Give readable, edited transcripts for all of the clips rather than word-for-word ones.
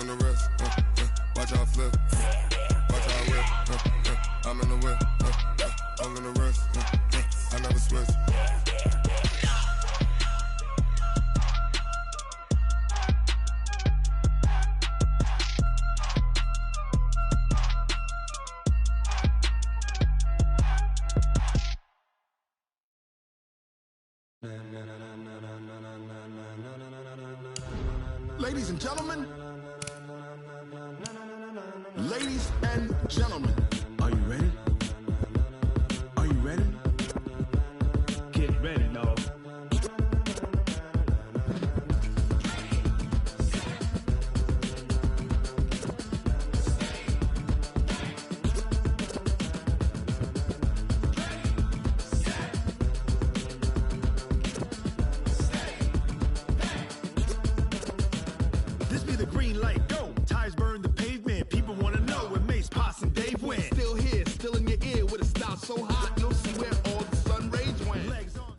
in the rest. Watch how I flip. Watch how I whip. I'm in the whip. I'm in the rest. I never switch. Ladies and gentlemen, are you ready? Are you ready? Get ready, dog. This be the green light, go. Tires burn the pavement. People want to know where Mace, Poss, and Dave went. Still here, still in your ear with a style so hot, you'll see where all the sun rays went. Legs on.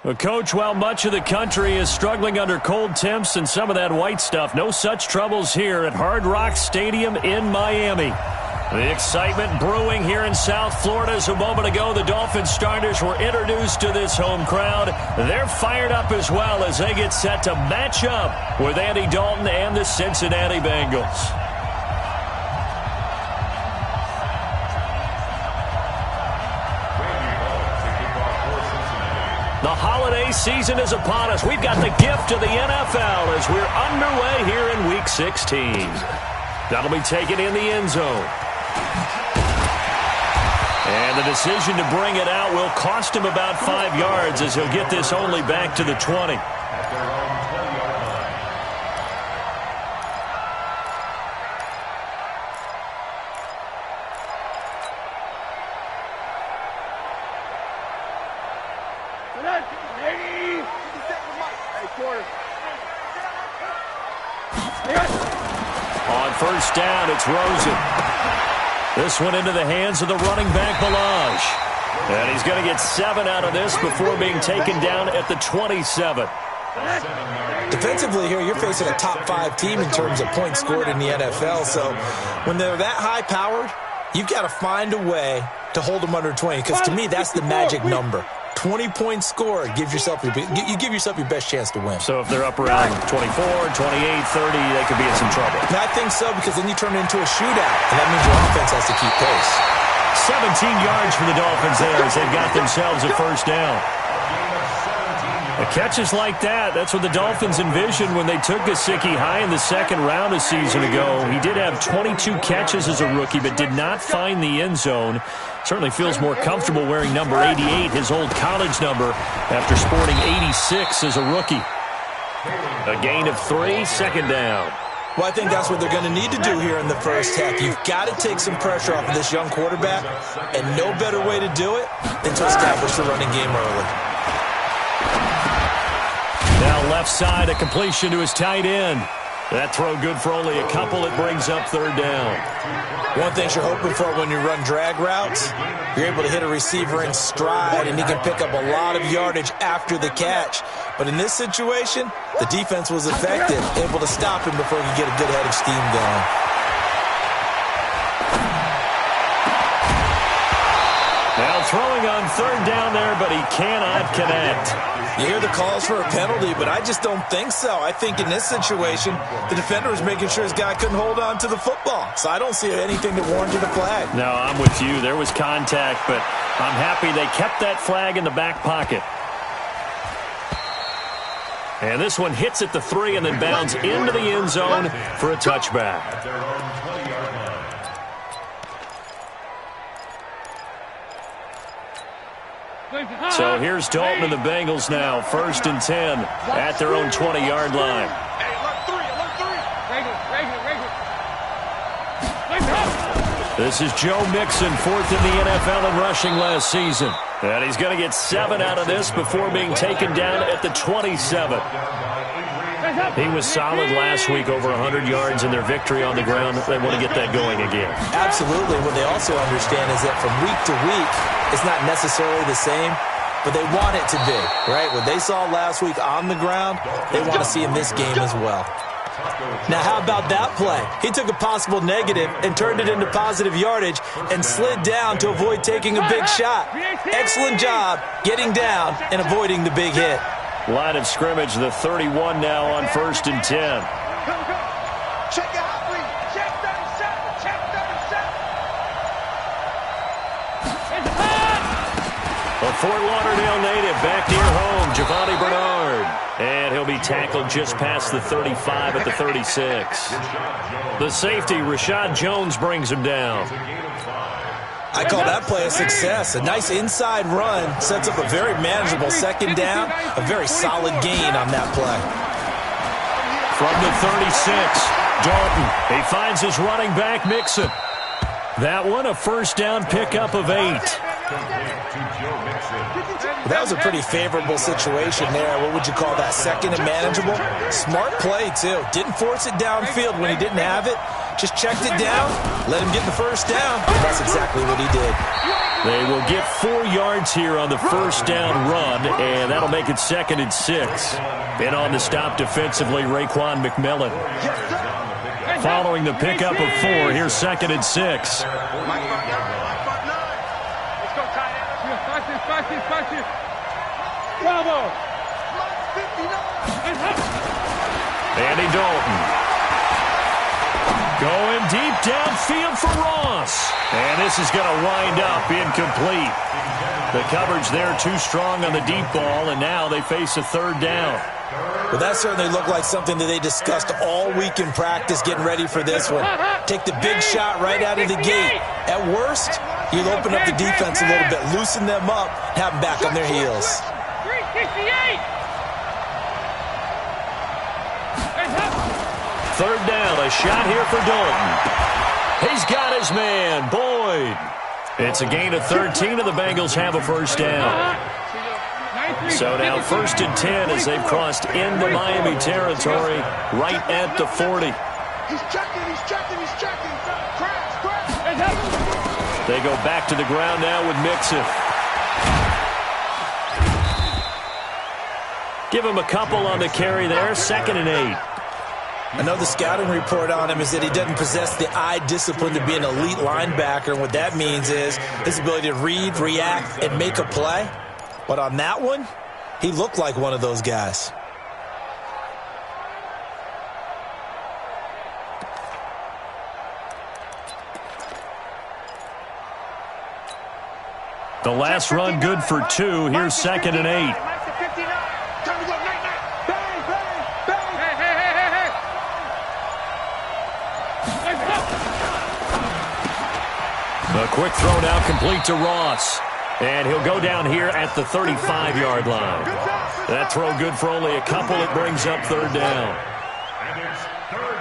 Well, Coach, while much of the country is struggling under cold temps and some of that white stuff, no such troubles here at Hard Rock Stadium in Miami. The excitement brewing here in South Florida as a moment ago the Dolphins starters were introduced to this home crowd. They're fired up as well as they get set to match up with Andy Dalton and the Cincinnati Bengals. The holiday season is upon us. We've got the gift of the NFL as we're underway here in Week 16. That'll be taken in the end zone. And the decision to bring it out will cost him about 5 yards as he'll get this only back to the 20. On first down, it's Rosen. This one into the hands of the running back, Balaj. And he's going to get 7 out of this before being taken down at the 27. Defensively here, you're facing a top 5 team in terms of points scored in the NFL. So when they're that high-powered, you've got to find a way to hold them under 20. Because to me, that's the magic number. 20 points scored gives yourself you give yourself your best chance to win. So if they're up around 24, 28, 30, they could be in some trouble. And I think so, because then you turn it into a shootout, and that means your offense has to keep pace. 17 yards for the Dolphins there as they've got themselves a first down. The catches like that, that's what the Dolphins envisioned when they took Gesicki high in the second round a season ago. He did have 22 catches as a rookie, but did not find the end zone. Certainly feels more comfortable wearing number 88, his old college number, after sporting 86 as a rookie. A gain of 3, second down. Well, I think that's what they're going to need to do here in the first half. You've got to take some pressure off of this young quarterback, and no better way to do it than to establish the running game early. Now left side, a completion to his tight end. That throw good for only a couple. It brings up third down. One thing you're hoping for when you run drag routes, you're able to hit a receiver in stride, and he can pick up a lot of yardage after the catch. But in this situation, the defense was effective, able to stop him before he could get a good head of steam going. Now throwing on third down there, but he cannot connect. You hear the calls for a penalty, but I just don't think so. I think in this situation, the defender was making sure his guy couldn't hold on to the football. So I don't see anything that warranted a flag. No, I'm with you. There was contact, but I'm happy they kept that flag in the back pocket. And this one hits at the 3 and then bounds into the end zone for a touchback. So here's Dalton and the Bengals now, 1st and 10 at their own 20-yard line. This is Joe Mixon, 4th in the NFL in rushing last season. And he's going to get 7 out of this before being taken down at the 27. He was solid last week, over 100 yards in their victory on the ground. They want to get that going again. Absolutely. What they also understand is that from week to week, it's not necessarily the same, but they want it to be, right? What they saw last week on the ground, they want to see in this game as well. Now, how about that play? He took a possible negative and turned it into positive yardage and slid down to avoid taking a big shot. Excellent job getting down and avoiding the big hit. Line of scrimmage, the 31 now on 1st and 10. Check it out, please. Check 37. Check 37. A Fort Lauderdale native back near home, Giovanni Bernard. And he'll be tackled just past the 35 at the 36. The safety, Rashad Jones, brings him down. I call that play a success. A nice inside run sets up a very manageable second down. A very solid gain on that play. From the 36, Dalton. He finds his running back, Mixon. That one, a first down pickup of 8. That was a pretty favorable situation there. What would you call that? Second and manageable? Smart play, too. Didn't force it downfield when he didn't have it. Just checked it down, let him get the first down. That's exactly what he did. They will get 4 yards here on the first down run, and that'll make it 2nd and 6. And on the stop defensively, Raekwon McMillan. Following the pickup of 4, here's 2nd and 6. Andy Dalton. Going deep downfield for Ross. And this is going to wind up incomplete. The coverage there too strong on the deep ball, and now they face a 3rd down. Well, that certainly looked like something that they discussed all week in practice getting ready for this one. Take the big shot right out of the gate. At worst, you'll open up the defense a little bit, loosen them up, have them back on their heels. 3rd down, a shot here for Dalton. He's got his man, Boyd. It's a gain of 13, and the Bengals have a first down. So now 1st and 10 as they've crossed into Miami territory right at the 40. He's checking. Crash. They go back to the ground now with Mixon. Give him a couple on the carry there, 2nd and 8. I know the scouting report on him is that he doesn't possess the eye discipline to be an elite linebacker, and what that means is his ability to read, react, and make a play. But on that one, he looked like one of those guys. The last run good for 2. Here's 2nd and 8. A quick throw now complete to Ross. And he'll go down here at the 35-yard line. That throw good for only a couple. It brings up 3rd down.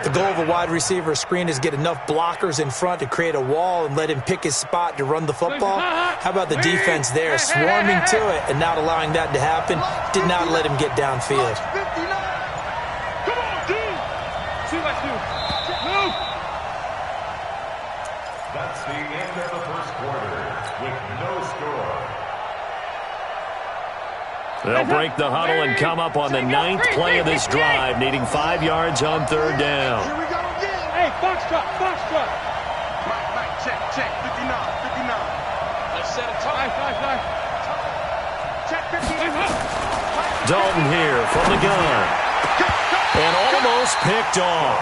The goal of a wide receiver screen is get enough blockers in front to create a wall and let him pick his spot to run the football. How about the defense there, swarming to it and not allowing that to happen? Did not let him get downfield. That's the end of the first quarter with no score. They'll break the huddle and come up on the 9th play of this drive, needing 5 yards on 3rd down. Here we go again. Hey, foxtrot. Right, check. 59. Let's set a time. Check 59. Dalton here from the gun. And almost picked off.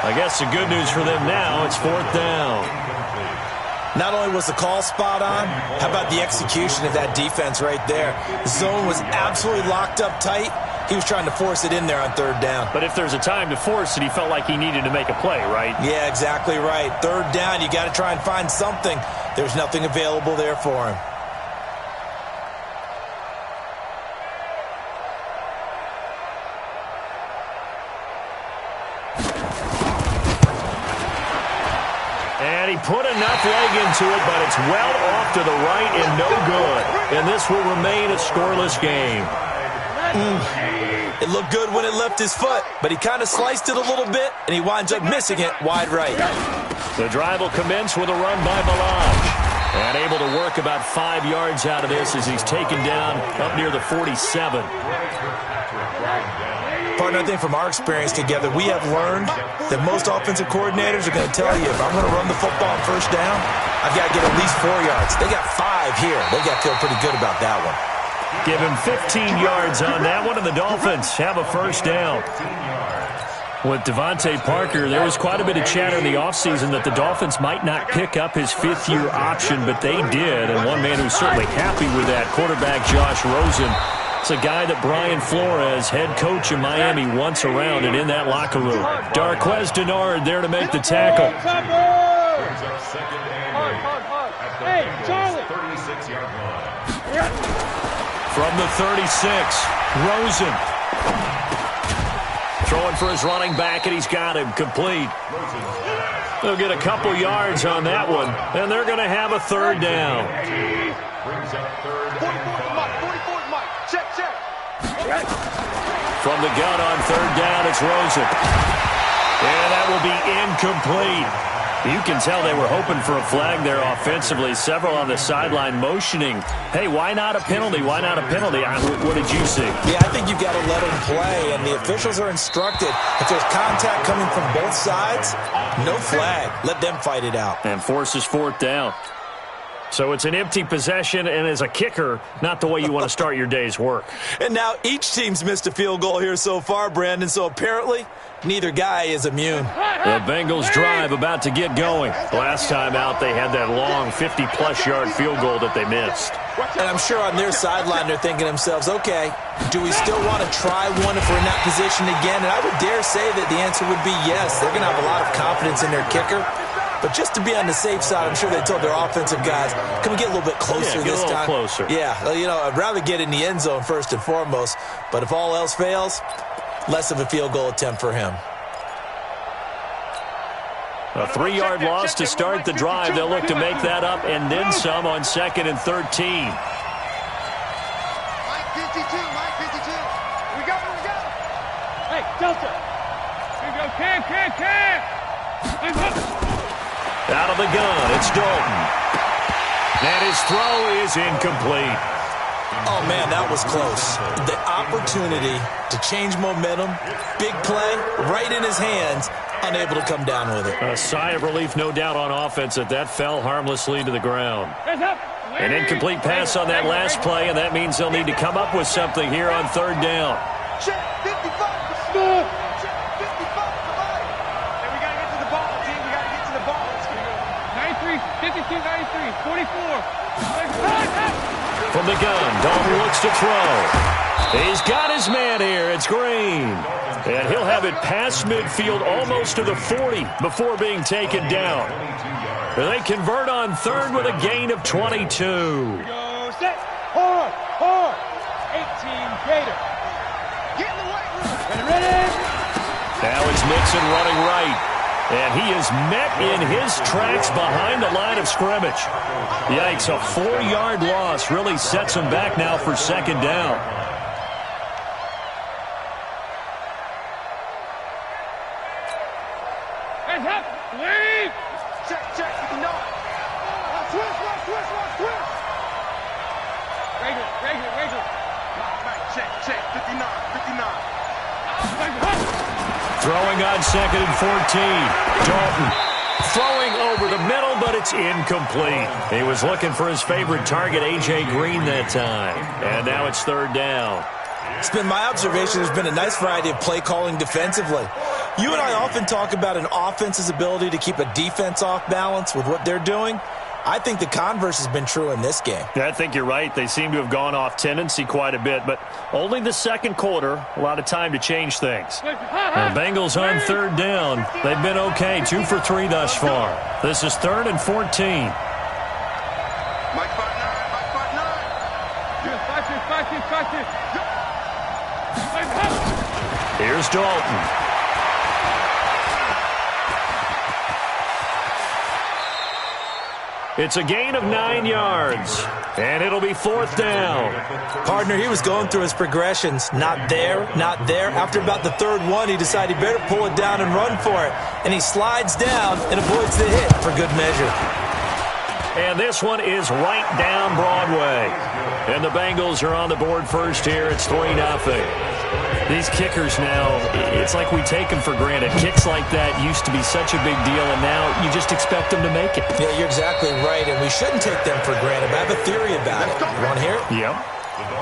I guess the good news for them now, it's 4th down. Not only was the call spot on, how about the execution of that defense right there? The zone was absolutely locked up tight. He was trying to force it in there on 3rd down. But if there's a time to force it, he felt like he needed to make a play, right? Yeah, exactly right. 3rd down, you got to try and find something. There's nothing available there for him. And he put enough leg into it, but it's well off to the right and no good. And this will remain a scoreless game. It looked good when it left his foot, but he kind of sliced it a little bit, and he winds up missing it wide right. The drive will commence with a run by Malage. And able to work about 5 yards out of this as he's taken down up near the 47. Partner, I think from our experience together, we have learned that most offensive coordinators are going to tell you, if I'm going to run the football on first down, I've got to get at least 4 yards. They got 5 here. They got to feel pretty good about that one. Give him 15 yards on that one, and the Dolphins have a first down. With Devontae Parker, there was quite a bit of chatter in the offseason that the Dolphins might not pick up his 5th-year option, but they did, and one man who's certainly happy with that, quarterback Josh Rosen. It's a guy that Brian Flores, head coach of Miami, wants around and in that locker room. Darquez Denard there to make the tackle. Hey, Charlie! From the 36, Rosen. Throwing for his running back, and he's got him complete. They'll get a couple yards on that one, and they're going to have a third down. From the gun on third down, it's Rosen. And that will be incomplete. You can tell they were hoping for a flag there offensively. Several on the sideline motioning, hey, why not a penalty? Why not a penalty? What did you see? Yeah, I think you've got to let them play, and the officials are instructed. If there's contact coming from both sides, no flag. Let them fight it out. And forces fourth down. So it's an empty possession, and as a kicker, not the way you want to start your day's work. And now each team's missed a field goal here so far, Brandon, so apparently neither guy is immune. The Bengals drive about to get going. Last time out, they had that long 50-plus yard field goal that they missed. And I'm sure on their sideline they're thinking to themselves, okay, do we still want to try one if we're in that position again? And I would dare say that the answer would be yes. They're going to have a lot of confidence in their kicker. But just to be on the safe side, I'm sure they told their offensive guys, can we get a little bit closer this time? Closer. Yeah, you know, I'd rather get in the end zone first and foremost. But if all else fails, less of a field goal attempt for him. A 3-yard loss to start the drive. They'll look to make that up and then some on 2nd and 13. Mike 52, Mike 52. We go. Hey, Delta. Here we go, Cam. Out of the gun, it's Dalton. And his throw is incomplete. Oh, man, that was close. The opportunity to change momentum, big play, right in his hands, unable to come down with it. A sigh of relief, no doubt, on offense that fell harmlessly to the ground. An incomplete pass on that last play, and that means they'll need to come up with something here on third down. Check 55. Check 55. And we got to get to the ball, team. We got to get to the ball. 93, 52, 93, 44. From the gun, Dalton looks to throw. He's got his man here. It's Green. And he'll have it past midfield almost to the 40 before being taken down. And they convert on third with a gain of 22. Go set. Hard. 18 greater. Get in the weight room. Ready. Now it's Mixon running right. And he is met in his tracks behind the line of scrimmage. Yikes, a 4-yard loss really sets him back now for second down. Hands up. Leave. Check. No. Twist. Regular. Check. 59. Throwing on 2nd and 14. Dalton throwing over the middle, but it's incomplete. He was looking for his favorite target, A.J. Green, that time. And now it's third down. It's been my observation there's been a nice variety of play calling defensively. You and I often talk about an offense's ability to keep a defense off balance with what they're doing. I think the converse has been true in this game. Yeah, I think you're right. They seem to have gone off tendency quite a bit, but only the second quarter, a lot of time to change things. The Bengals on third down. They've been okay, 2 for 3 thus far. This is 3rd and 14. Mike 5-9. Here's Dalton. It's a gain of 9 yards, and it'll be 4th down. Partner, he was going through his progressions. Not there. After about the third one, he decided he better pull it down and run for it. And he slides down and avoids the hit for good measure. And this one is right down Broadway. And the Bengals are on the board first here. It's 3-0. These kickers now, it's like we take them for granted. Kicks like that used to be such a big deal, and now you just expect them to make it. Yeah, you're exactly right, and we shouldn't take them for granted. But I have a theory about it. You want to hear it? Yep.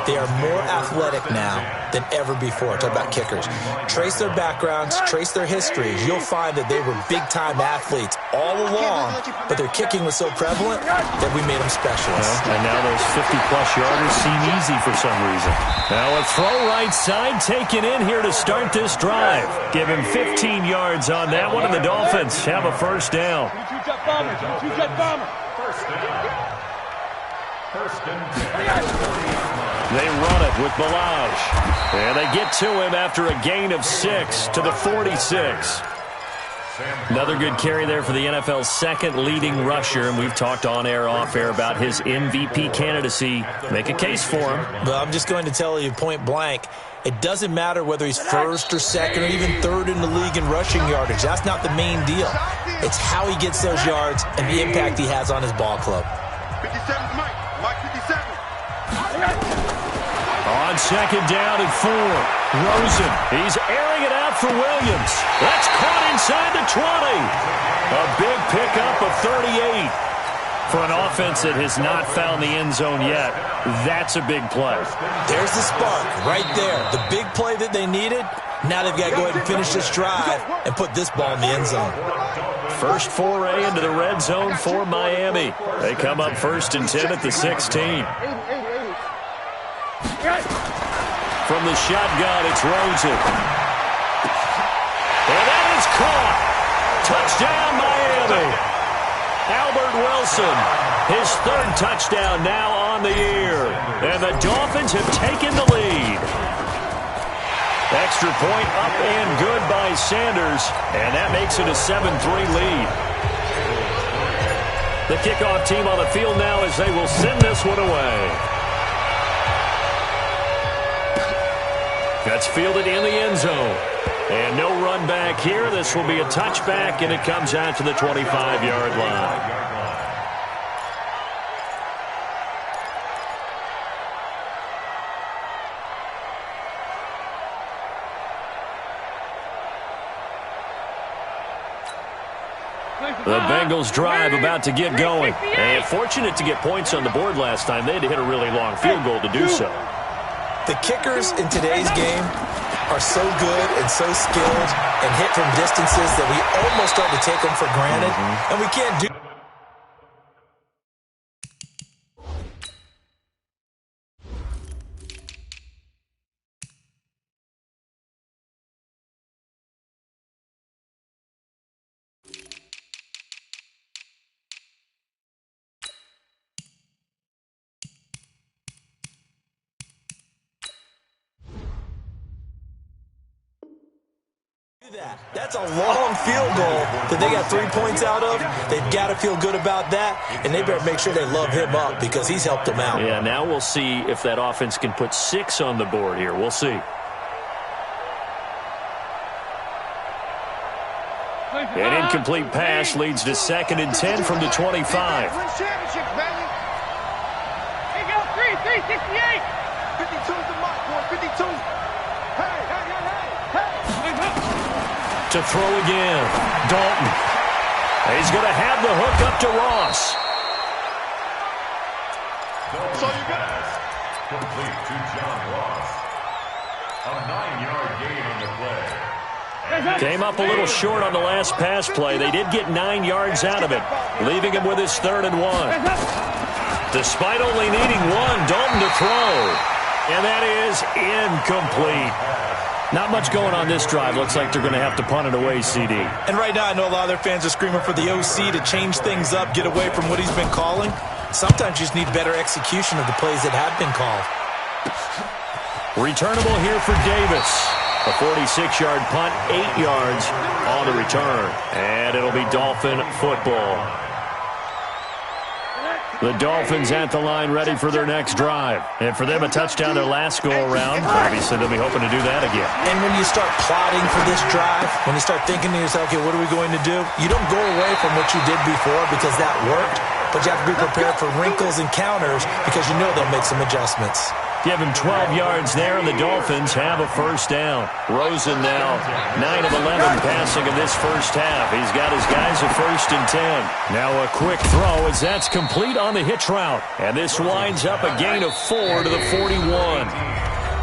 They are more athletic now than ever before. Talk about kickers. Trace their backgrounds, trace their histories. You'll find that they were big-time athletes all along, but their kicking was so prevalent that we made them specialists. And now those 50-plus yarders seem easy for some reason. Now a throw right side taken in here to start this drive. Give him 15 yards on that one, and the Dolphins have a first down. Two-jet bomber. First down. First and 10. They run it with Balaj. And they get to him after a gain of 6 to the 46. Another good carry there for the NFL's second leading rusher, and we've talked on air, off air about his MVP candidacy. Make a case for him. Well, I'm just going to tell you point blank, it doesn't matter whether he's first or second or even third in the league in rushing yardage. That's not the main deal. It's how he gets those yards and the impact he has on his ball club. 57's Mike. Mike 57. On second down and 4. Rosen, he's airing it out for Williams. That's caught inside the 20. A big pickup of 38. For an offense that has not found the end zone yet, that's a big play. There's the spark right there. The big play that they needed. Now they've got to go ahead and finish this drive and put this ball in the end zone. First foray into the red zone for Miami. They come up first and 10 at the 16. From the shotgun, it's Rosen. And that is caught. Touchdown, Miami. Albert Wilson, his third touchdown now on the year. And the Dolphins have taken the lead. Extra point up and good by Sanders. And that makes it a 7-3 lead. The kickoff team on the field now as they will send this one away. That's fielded in the end zone. And no run back here. This will be a touchback, and it comes out to the 25-yard line. The Bengals drive about to get going. And fortunate to get points on the board last time. They had to hit a really long field goal to do so. The kickers in today's game are so good and so skilled and hit from distances that we almost start to take them for granted, and we can't do. That's a long field goal that they got 3 points out of. They've got to feel good about that, and they better make sure they love him up because he's helped them out. Yeah, now we'll see if that offense can put 6 on the board here. We'll see. An incomplete pass leads to 2nd and 10 from the 25. Win championships, baby. Hey, go 368. 52's the mark, boy. 52. Hey. To throw again. Dalton. He's going to have the hook up to Ross. So you got complete to John Ross. A 9-yard gain on the play. Came up a little short on the last pass play. They did get 9 yards out of it, leaving him with his 3rd and 1. Despite only needing 1, Dalton to throw. And that is incomplete. Not much going on this drive. Looks like they're going to have to punt it away, CD. And right now I know a lot of their fans are screaming for the OC to change things up, get away from what he's been calling. Sometimes you just need better execution of the plays that have been called. Returnable here for Davis. A 46-yard punt, 8 yards on the return. And it'll be Dolphin football. The Dolphins at the line ready for their next drive. And for them, a touchdown their last go-around. Obviously, they'll be hoping to do that again. And when you start plotting for this drive, when you start thinking to yourself, okay, what are we going to do? You don't go away from what you did before because that worked. but you have to be prepared for wrinkles and counters because you know they'll make some adjustments. Give him 12 yards there, and the Dolphins have a first down. Rosen now 9 of 11 passing in this first half. He's got his guys a 1st and 10. Now a quick throw as that's complete on the hitch route. And this winds up a gain of 4 to the 41.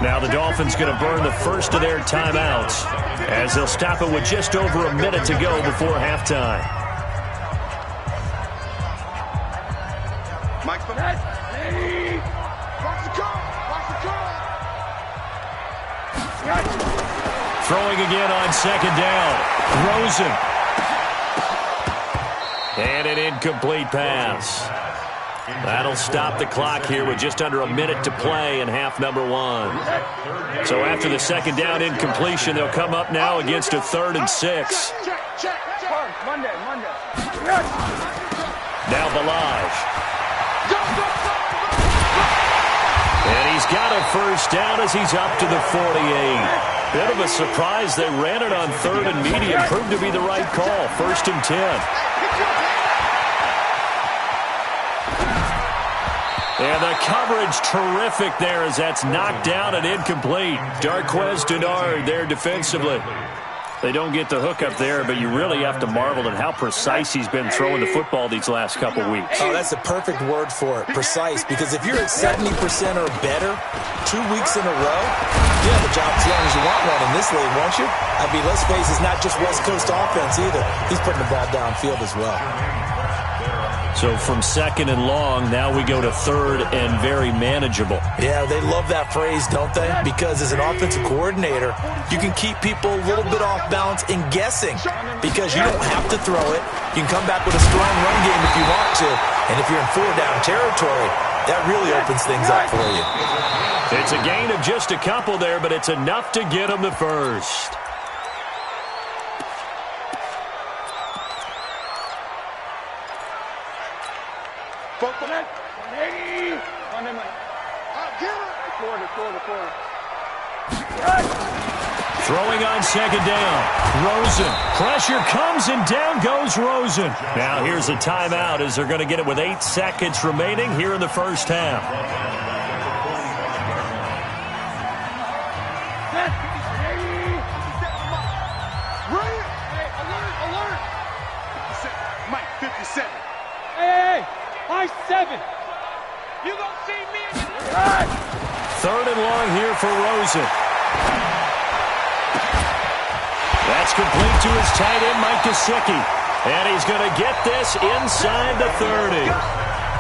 Now the Dolphins going to burn the first of their timeouts as they'll stop it with just over a minute to go before halftime. Mike, watch the call. Throwing again on 2nd down. Rosen. And an incomplete pass. That'll stop the clock here with just under a minute to play in half number 1. So after the 2nd down incompletion, they'll come up now against a 3rd and 6. Monday. Now Balaj. And he's got a first down as he's up to the 48. Bit of a surprise. They ran it on 3rd and medium. Proved to be the right call. 1st and 10. And the coverage terrific there as that's knocked down and incomplete. Darquez Denard there defensively. They don't get the hook up there, but you really have to marvel at how precise he's been throwing the football these last couple weeks. Oh, that's a perfect word for it, precise, because if you're at 70% or better 2 weeks in a row, you have a job as long as you want one in this league, won't you? I mean, let's face it, it's not just West Coast offense either. He's putting the ball downfield as well. So from 2nd and long, now we go to 3rd and very manageable. Yeah, they love that phrase, don't they? Because as an offensive coordinator, you can keep people a little bit off balance and guessing because you don't have to throw it. You can come back with a strong run game if you want to. And if you're in 4-down territory, that really opens things up for you. It's a gain of just a couple there, but it's enough to get them the first. Throwing on 2nd down. Rosen. Pressure comes and down goes Rosen. Now here's a timeout as they're going to get it with 8 seconds remaining here in the first half. Mike, 57. Hey, 5-7. You gonna see me again? 3rd and long here for Rosen. That's complete to his tight end, Mike Gesicki. And he's going to get this inside the 30.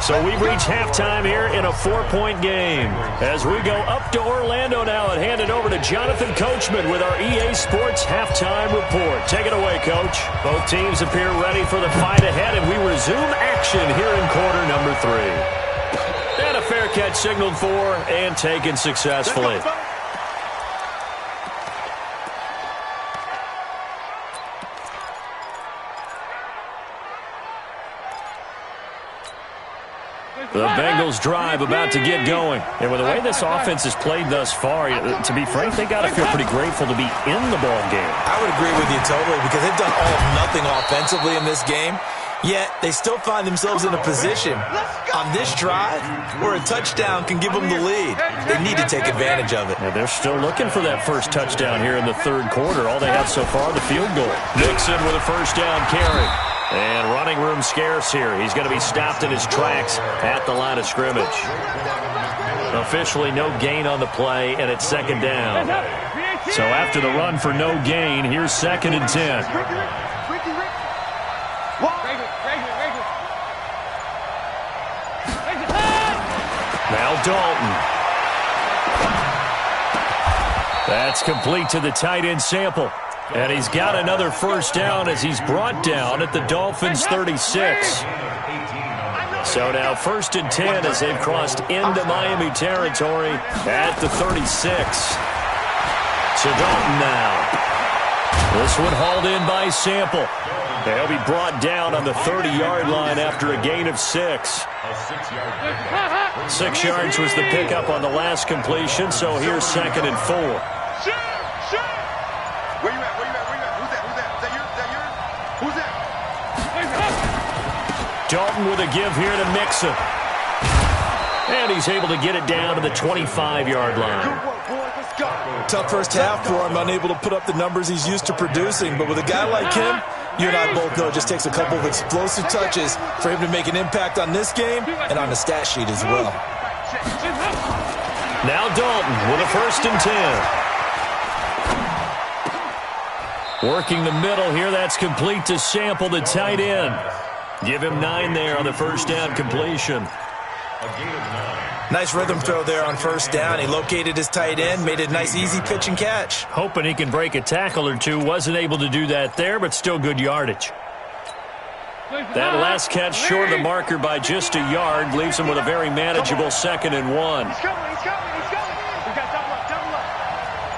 So we've reached halftime here in a 4-point game. As we go up to Orlando now and hand it over to Jonathan Coachman with our EA Sports Halftime Report. Take it away, Coach. Both teams appear ready for the fight ahead, and we resume action here in quarter number 3. And a fair catch signaled for and taken successfully. The Bengals drive about to get going. And with the way this offense has played thus far, to be frank, they got to feel pretty grateful to be in the ball game. I would agree with you totally because they've done all of nothing offensively in this game. Yet they still find themselves in a position on this drive where a touchdown can give them the lead. They need to take advantage of it. Yeah, they're still looking for that first touchdown here in the 3rd quarter. All they have so far, the field goal. Nixon with a first down carry. And running room scarce here. He's going to be stopped in his tracks at the line of scrimmage. Officially no gain on the play, and it's 2nd down. So after the run for no gain, here's 2nd and 10. Now Dalton. That's complete to the tight end Sample. And he's got another first down as he's brought down at the Dolphins' 36. So now 1st and 10 as they've crossed into Miami territory at the 36. So Dalton now. This one hauled in by Sample. They'll be brought down on the 30-yard line after a gain of 6. 6 yards was the pickup on the last completion, so here's 2nd and 4. Where you at? Who's that? Is that yours? Who's that? Dalton with a give here to Mixon. And he's able to get it down to the 25-yard line. Tough first half for him, unable to put up the numbers he's used to producing. But with a guy like him, you and I both know it just takes a couple of explosive touches for him to make an impact on this game and on the stat sheet as well. Now Dalton with a 1st and 10. Working the middle here, that's complete to Sample, the tight end. Give him 9 there on the first down completion. Nice rhythm throw there on first down. He located his tight end, made a nice easy pitch and catch. Hoping he can break a tackle or two. Wasn't able to do that there, but still good yardage. That last catch short of the marker by just a yard leaves him with a very manageable 2nd and 1. He's coming. We got double up.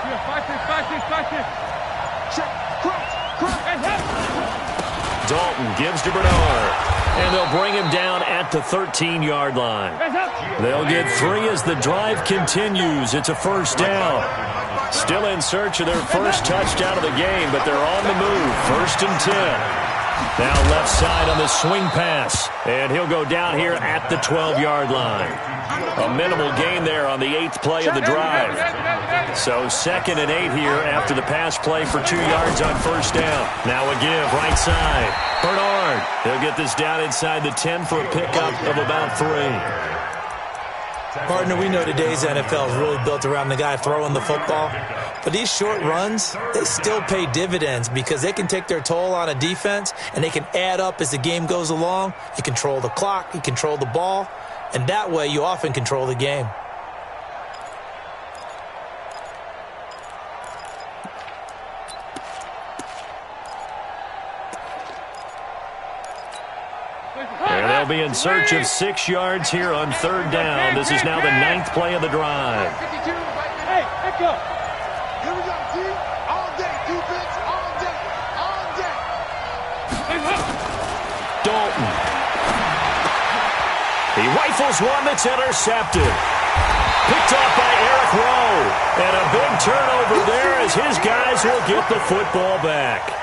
Yeah, 5-6. Check. Cross. Dalton gives to Bernard. And they'll bring him down at the 13-yard line. They'll get 3 as the drive continues. It's a first down. Still in search of their first touchdown of the game, but they're on the move. 1st and 10. Now left side on the swing pass. And he'll go down here at the 12-yard line. A minimal gain there on the 8th play of the drive. So 2nd and 8 here after the pass play for 2 yards on first down. Now a give right side. Bernard. He'll get this down inside the 10 for a pickup of about 3. Partner, we know today's NFL is really built around the guy throwing the football. But these short runs, they still pay dividends because they can take their toll on a defense and they can add up as the game goes along. You control the clock, you control the ball, and that way you often control the game. And they'll be in search of 6 yards here on 3rd down. This is now the 9th play of the drive. Hey, let's go. Here we go, T. All day, defense, all day. Dalton. He rifles one that's intercepted. Picked off by Eric Rowe. And a big turnover there as his guys will get the football back.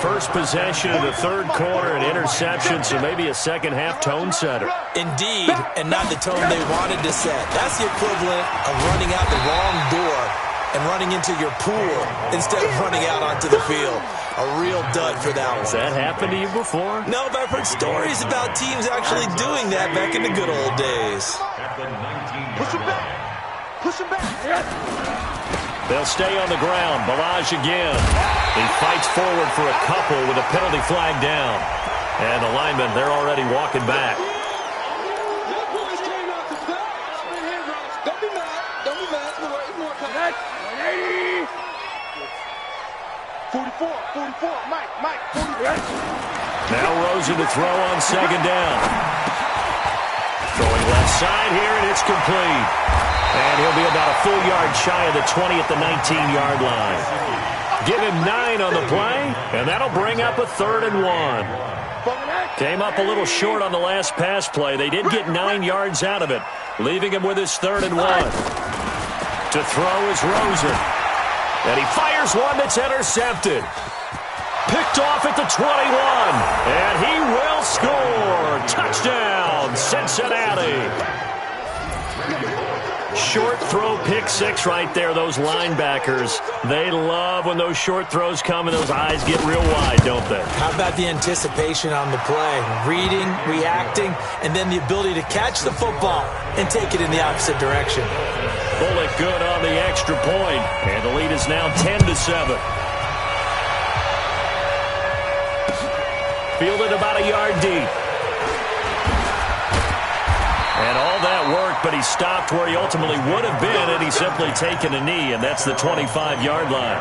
First possession of the 3rd quarter, an interception, so maybe a second-half tone setter. Indeed, and not the tone they wanted to set. That's the equivalent of running out the wrong door and running into your pool instead of running out onto the field. A real dud for that one. Has that happened to you before? No, but I've heard stories about teams actually doing that back in the good old days. Push him back. They'll stay on the ground. Balaj again. He fights forward for a couple with a penalty flag down. And the linemen, they're already walking back. Don't be mad. It's more coming. 44. Mike. 44. Now Rosen to throw on 2nd down. Throwing left side here, and it's complete. And he'll be about a full yard shy of the 20 at the 19-yard line. Give him 9 on the play, and that'll bring up a 3rd and 1. Came up a little short on the last pass play. They did get 9 yards out of it, leaving him with his 3rd and 1. To throw is Rosen. And he fires one that's intercepted. Picked off at the 21. And he will score. Touchdown, Cincinnati. Short throw, pick 6 right there. Those linebackers, they love when those short throws come and those eyes get real wide, don't they? How about the anticipation on the play? Reading, reacting, and then the ability to catch the football and take it in the opposite direction. Bullet good on the extra point, and the lead is now 10-7. Fielded about a yard deep. And all that work, but he stopped where he ultimately would have been, and he's simply taken a knee, and that's the 25-yard line.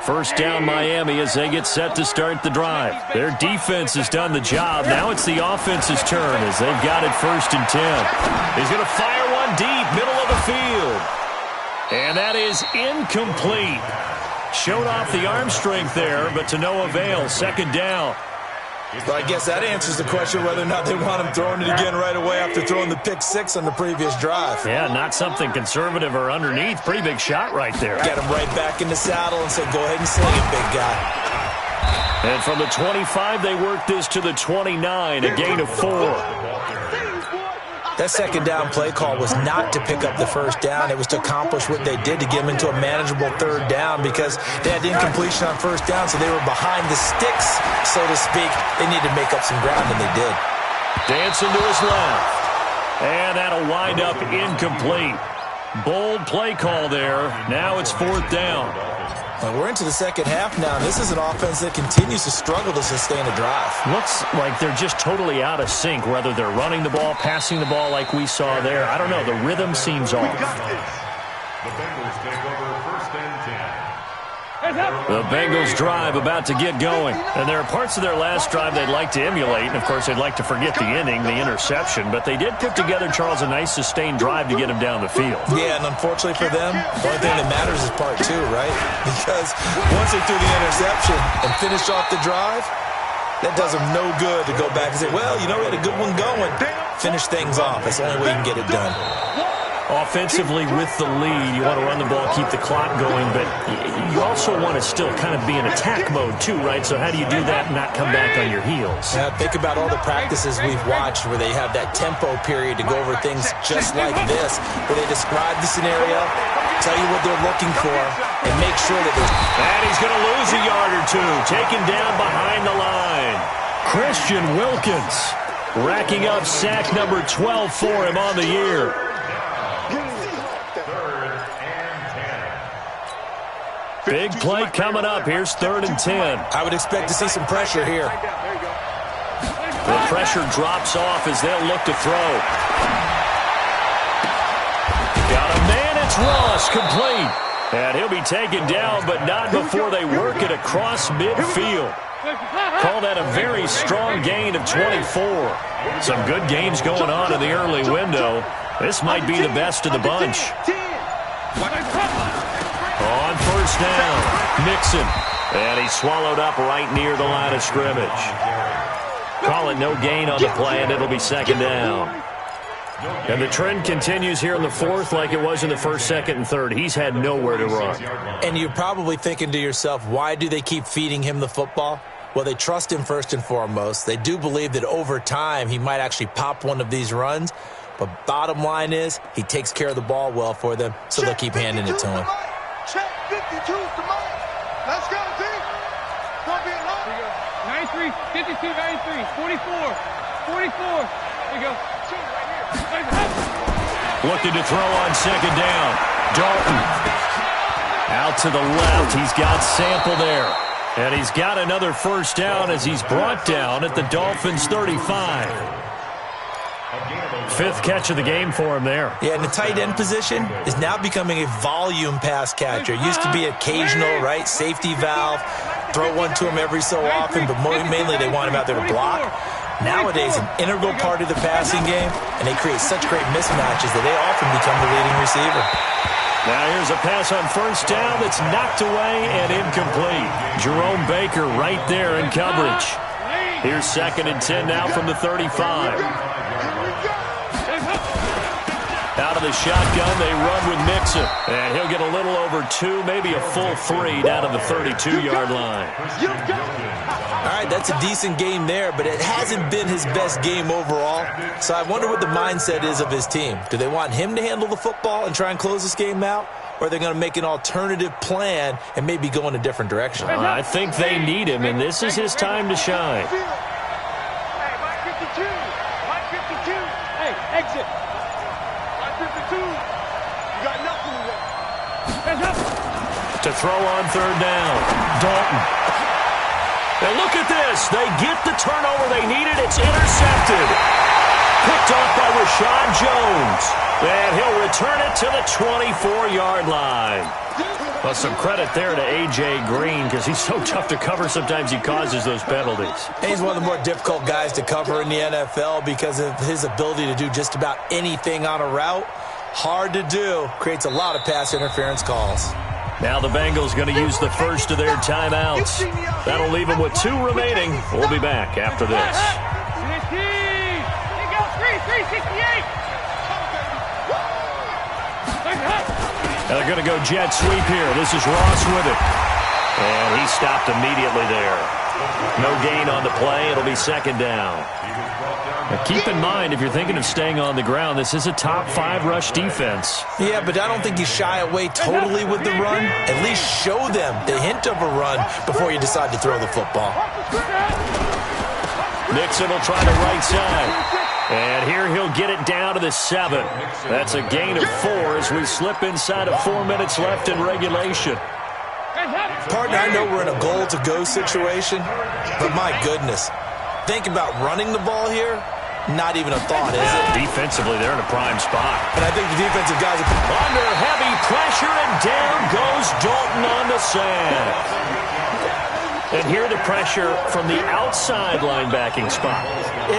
First down Miami as they get set to start the drive. Their defense has done the job. Now it's the offense's turn as they've got it 1st and 10. He's going to fire one deep, middle of the field. And that is incomplete. Showed off the arm strength there, but to no avail. 2nd down. Well, I guess that answers the question whether or not they want him throwing it again right away after throwing the pick six on the previous drive. Yeah, not something conservative or underneath. Pretty big shot right there. Get him right back in the saddle and say, go ahead and sling it, big guy. And from the 25, they work this to the 29, a gain of 4. That second down play call was not to pick up the first down. It was to accomplish what they did to get them into a manageable third down because they had incompletion on first down, so they were behind the sticks, so to speak. They needed to make up some ground, and they did. Dancing to his left. And that'll wind up incomplete. Bold play call there. Now it's fourth down. Well, we're into the second half now, and this is an offense that continues to struggle to sustain a drive. Looks like they're just totally out of sync, whether they're running the ball, passing the ball like we saw there. I don't know. The rhythm seems off. The Bengals take over first and 10. The Bengals drive about to get going. And there are parts of their last drive they'd like to emulate. And, of course, they'd like to forget the inning, the interception. But they did put together, Charles, a nice sustained drive to get him down the field. Yeah, and unfortunately for them, the only thing that matters is part two, right? Because once they threw the interception and finished off the drive, that does them no good to go back and say, well, you know, we had a good one going. Finish things off. That's the only way you can get it done. Offensively with the lead, you want to run the ball, keep the clock going, but you also want to still kind of be in attack mode too, right? So how do you do that and not come back on your heels? Think about all the practices we've watched where they have that tempo period to go over things just like this, where they describe the scenario, tell you what they're looking for, and make sure that they're... And he's going to lose a yard or two, taken down behind the line. Christian Wilkins racking up sack number 12 for him on the year. Big play coming up. Here's 3rd and 10. I would expect to see some pressure here. The pressure drops off as they'll look to throw. Got a man. It's Ross, complete. And he'll be taken down, but not before they work it across midfield. Call that a very strong gain of 24. Some good games going on in the early window. This might be the best of the bunch. On first down, Mixon. And he's swallowed up right near the line of scrimmage. Call it no gain on the play, and it'll be second down. And the trend continues here in the fourth like it was in the first, second, and third. He's had nowhere to run. And you're probably thinking to yourself, why do they keep feeding him the football? Well, they trust him first and foremost. They do believe that over time he might actually pop one of these runs. But bottom line is he takes care of the ball well for them, so they'll keep handing it to him. Check 52 to Mike. Let's go, team. Don't be alone. 93, 52, 93, 44, 44. There you go. Two right here. Looking to throw on second down. Dalton. Out to the left. He's got Sample there. And he's got another first down as he's brought down at the Dolphins' 35. 5th catch of the game for him there. Yeah, and the tight end position is now becoming a volume pass catcher. It used to be occasional, right? Safety valve, throw one to him every so often, but mainly they want him out there to block. Nowadays, an integral part of the passing game, and they create such great mismatches that they often become the leading receiver. Now here's a pass on first down that's knocked away and incomplete. Jerome Baker right there in coverage. Here's 2nd and 10 now from the 35. Out of the shotgun, they run with Mixon. And he'll get a little over 2, maybe a full 3 down to the 32-yard line. All right, that's a decent game there, but it hasn't been his best game overall. So I wonder what the mindset is of his team. Do they want him to handle the football and try and close this game out? Or are they going to make an alternative plan and maybe go in a different direction? I think they need him, and this is his time to shine. Hey, Mike 52. Mike 52. Hey, exit. Mike 52. You got nothing to To throw on third down, Dalton. And look at this. They get the turnover they needed. It's intercepted. Picked off by Rashad Jones. And he'll return it to the 24-yard line. Well, some credit there to A.J. Green because he's so tough to cover. Sometimes he causes those penalties. He's one of the more difficult guys to cover in the NFL because of his ability to do just about anything on a route. Hard to do. Creates a lot of pass interference calls. Now the Bengals going to use the first of their timeouts. That'll leave them with 2 remaining. We'll be back after this. Now they're going to go jet sweep here. This is Ross with it. And he stopped immediately there. No gain on the play. It'll be second down. Now keep in mind, if you're thinking of staying on the ground, this is a top 5 rush defense. Yeah, but I don't think you shy away totally with the run. At least show them the hint of a run before you decide to throw the football. Nixon will try the right side. And here he'll get it down to the 7. That's a gain of 4 as we slip inside of 4 minutes left in regulation. Partner, I know we're in a goal-to-go situation, but my goodness, think about running the ball here. Not even a thought, is it? Defensively, they're in a prime spot. And I think the defensive guys are under heavy pressure, and down goes Dalton on the sack. And here the pressure from the outside linebacking spot.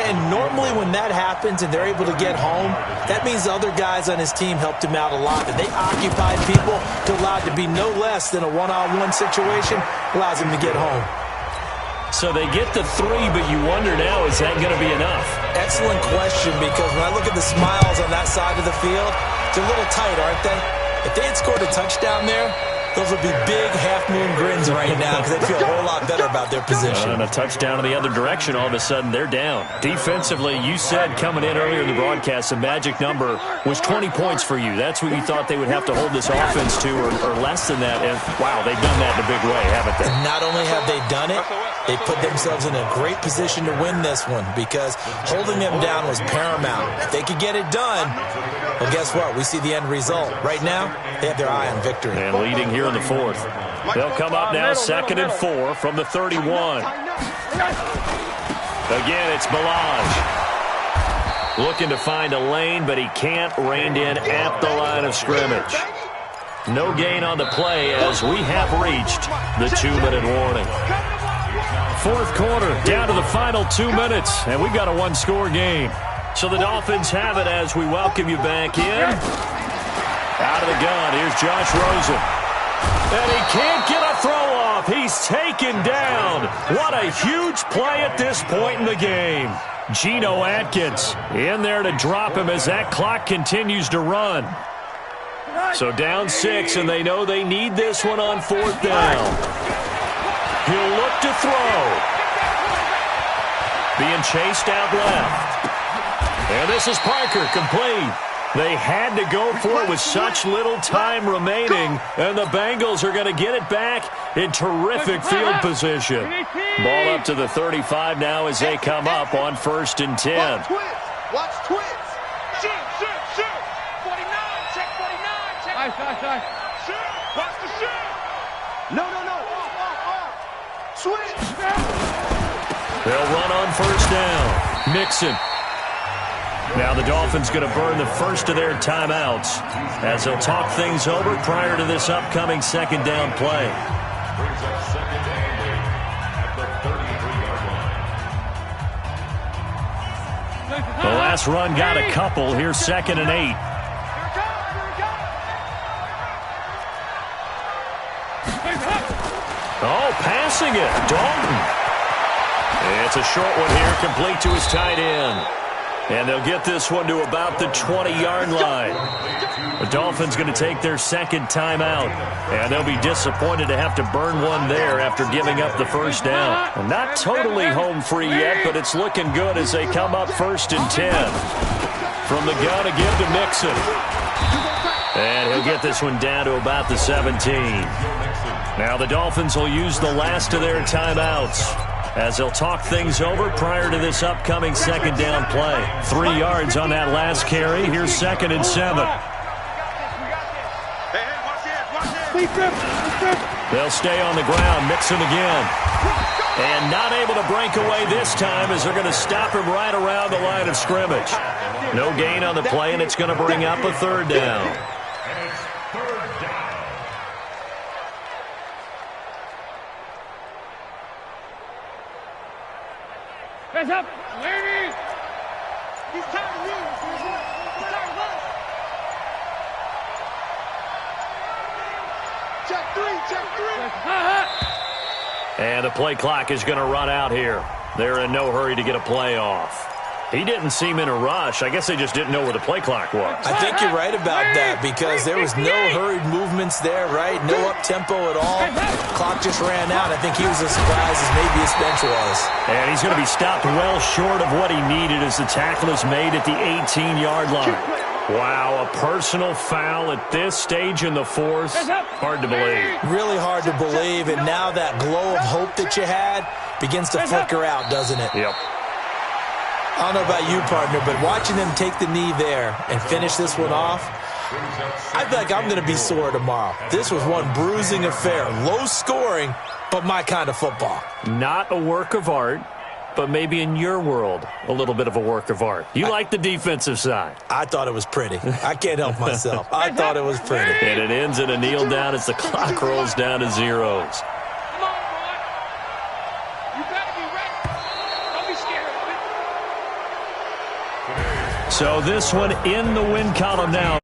And normally when that happens and they're able to get home, that means the other guys on his team helped him out a lot. And they occupied people to allow it to be no less than a one-on-one situation, allows him to get home. So they get the 3, but you wonder now, is that going to be enough? Excellent question, because when I look at the smiles on that side of the field, they're a little tight, aren't they? If they had scored a touchdown there, those would be big half-moon grins right now because they'd feel a whole lot better about their position. And a touchdown in the other direction, all of a sudden they're down. Defensively, you said coming in earlier in the broadcast, the magic number was 20 points for you. That's what you thought they would have to hold this offense to, or less than that. And, wow, they've done that in a big way, haven't they? And not only have they done it, they put themselves in a great position to win this one because holding them down was paramount. If they could get it done, well, guess what? We see the end result. Right now, they have their eye on victory. And leading here in the 4th. They'll come up now 2nd and 4 from the 31. Again, it's Balaj. Looking to find a lane, but he can't. Reined in at the line of scrimmage. No gain on the play as we have reached the 2-minute warning. 4th quarter, down to the final 2 minutes, and we've got a 1-score game. So the Dolphins have it as we welcome you back in. Out of the gun, here's Josh Rosen. And he can't get a throw off. He's taken down. What a huge play at this point in the game. Geno Atkins in there to drop him as that clock continues to run. So down 6, and they know they need this one on 4th down. He'll look to throw. Being chased out left. And this is Parker, complete. They had to go for it with such little time remaining, and the Bengals are going to get it back in terrific field position. Ball up to the 35 now as they come up on 1st and 10. Watch twins. Shoot. 49, check 49. Check. Nice. Shoot. Watch the shoot. No. Switch. They'll run on 1st down. Mixon. Now the Dolphins going to burn the first of their timeouts as they'll talk things over prior to this upcoming 2nd down play. Brings up 2nd and 8 at the 33-yard line. The last run got a couple. Here's 2nd and 8. Oh, passing it. Dalton. It's a short one here, complete to his tight end. And they'll get this one to about the 20-yard line. The Dolphins going to take their 2nd timeout, and they'll be disappointed to have to burn one there after giving up the 1st down. Not totally home free yet, but it's looking good as they come up 1st and 10. From the gun again to Mixon. And he'll get this one down to about the 17. Now the Dolphins will use the last of their timeouts as they'll talk things over prior to this upcoming 2nd down play. 3 yards on that last carry. Here's 2nd and 7. They'll stay on the ground. Mixon again. And not able to break away this time as they're going to stop him right around the line of scrimmage. No gain on the play, and it's going to bring up a 3rd down. Hands up, ladies! He's tired of you. He's tired of us. Check three, check three. And the play clock is going to run out here. They're in no hurry to get a play off. He didn't seem in a rush. I guess they just didn't know where the play clock was. I think you're right about that because there was no hurried movements there, right? No up-tempo at all. Clock just ran out. I think he was as surprised as maybe his bench was. And he's going to be stopped well short of what he needed as the tackle is made at the 18-yard line. Wow, a personal foul at this stage in the fourth. Hard to believe. Really hard to believe, and now that glow of hope that you had begins to flicker out, doesn't it? Yep. I don't know about you, partner, but watching them take the knee there and finish this one off, I feel like I'm going to be sore tomorrow. This was one bruising affair. Low scoring, but my kind of football. Not a work of art, but maybe in your world, a little bit of a work of art. You like the defensive side. I thought it was pretty. I can't help myself. I thought it was pretty. And it ends in a kneel down as the clock rolls down to zeros. Come on, boy. You better be ready. Don't be scared. So this one in the win column now.